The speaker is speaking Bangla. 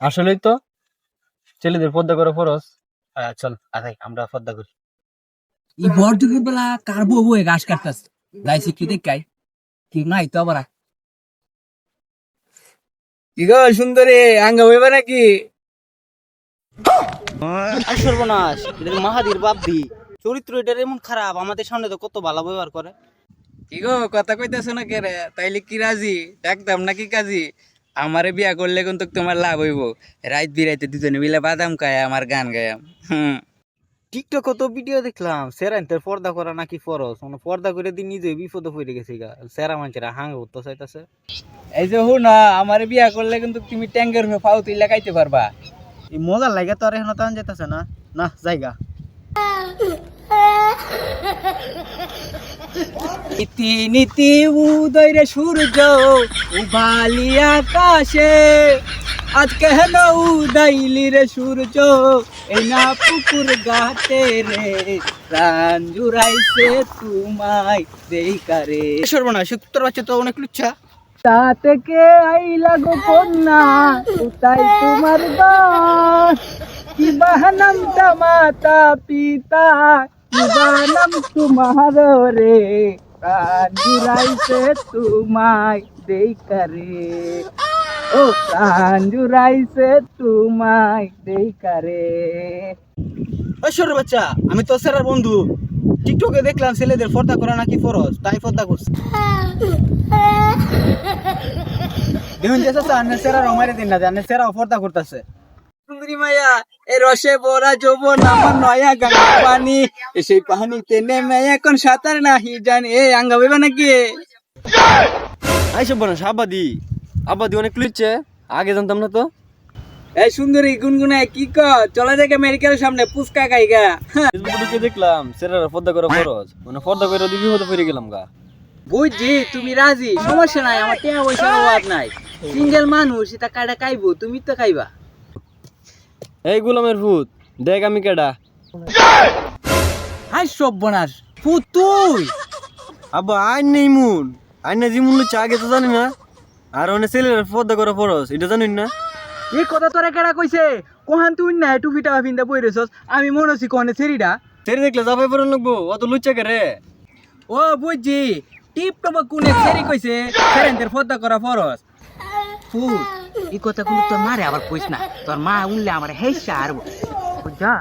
আসলেই তো ছেলেদের পর্দা করা ফরজ। চল আয় আমরা পর্দা করি। এই ভর দুপুর বেলা কার বউ বউয়ে ঘাস কাটতাছে যাইছি কি দেখাই কি নাই তো আবার কি গো সুন্দরী আঙ্গা হইবা নাকি? আর সর্বনাশ, এটা তো মাহাদির বাপদি চরিত্র, এটার এমন খারাপ, আমাদের সামনে তো কত ভালো ব্যবহার করে। কি গো কথা কইতেছ না কে রে? তাইলে কি রাজি একদম নাকি কাজী? আমারে বিয়া করলে কিন্তু তোমার লাভ হইব। রাত বিরাইতে দুজনে মিলে বাদাম খায় আমার গান গায়াম। টিকটক কত ভিডিও দেখলাম, সেরাইনতে পর্দা করা নাকি ফরজ, মানে পর্দা করে দিন নিজে বিপদে পড়ে গেছে গা, সেরা মানুষেরা হাঙ্গা উঠতে চাইতেছে। এই যে হু না আমারে বিয়া করলে কিন্তু তুমি ট্যাঙ্গের হয়ে ফাউ তুইলা খাইতে পারবা। এই মজার লাগে তো আর এখন তো যেতেছে না, না জায়গা। নীতি নীতি উদয় রে সূর্য উভালি আকাশে, আজ কেন উদাইলি রে সূর্য এই না পুকুর ঘাটে রে, প্রাণ জুড়াইছে তোমায় দেইকারে। সর্বনাশ, তোর বাচ্চা তো অনেক লুচ্ছা। তা থেকে আইলা গো কন্যা তাই তোমার দাস, কি বাহানাম মাতা পিতা কি বাহানাম তোমার রে, প্রাণ জুড়াইছে তোমায় দেইকারে, ও প্রাণ জুড়াইছে তোমায় দেইকারে। ওই সর বাচ্চা, আমি তো সেরার বন্ধু। টিকটকে দেখলাম ছেলেদের পর্দা করা নাকি ফরজ, তাই পর্দা করছি। দেখুন যে চাচা সেরার আমারে দিন না জানে, সেরা পর্দা করতেছে। সুন্দরী মায়া এ রসে ভরা যৌবন আমার নয়া গঙ্গা পানি, সেই পানিতে নেমে এখন সাঁতার নাহি জানি। এ আঙ্গা বইবা নাকি? আইসব বনাস আব্বাদি অনেক লুচ্ছে, আগে জানতাম না তো। এই সুন্দরী গুনগুনায় কি কর, চলে দেখে মেডিকেলের সামনে পুচকা খাইগা। ফেসবুকে দেখলাম ছেলেরা পর্দা করা ফরজ, মানে পর্দা করে দিবি হতে পেরে গেলাম গা। বুঝছি তুমি রাজি, সমস্যা নাই, আমার টাকা পয়সার অভাব নাই। সিঙ্গেল মানুষ এটা কাটা খাইবো, তুমি তো খাইবা। এই গোলামের ভূত দেখ আমি কেডা। হাই সব বনাস ফুত তুই। আব্বা আইন নেই মুন, আইন না যেমন লুচ্ছে আগে তো জানি না, আর অনেক ছেলেরা পর্দা করা ফরজ এটা জানুন না। এই কথা তোরা কেডা কইছে? কোহান তুই না টুপিটা ভিন্দা বই রেছস, আমি মনে হচ্ছি কোহানে ছেড়িটা। ছেড়ে দেখলে যাবে পরে লাগবো, অত লুচ্চা কে রে? ও বুঝছি, টিপ টপ কোনে ছেড়ি কইছে সেরেন্দের ফদ্দা করা ফরজ। ফুল এই কথা কিন্তু তোর মারে আবার কইস না, তোর মা উনলে আমার হেসা আর বুঝা।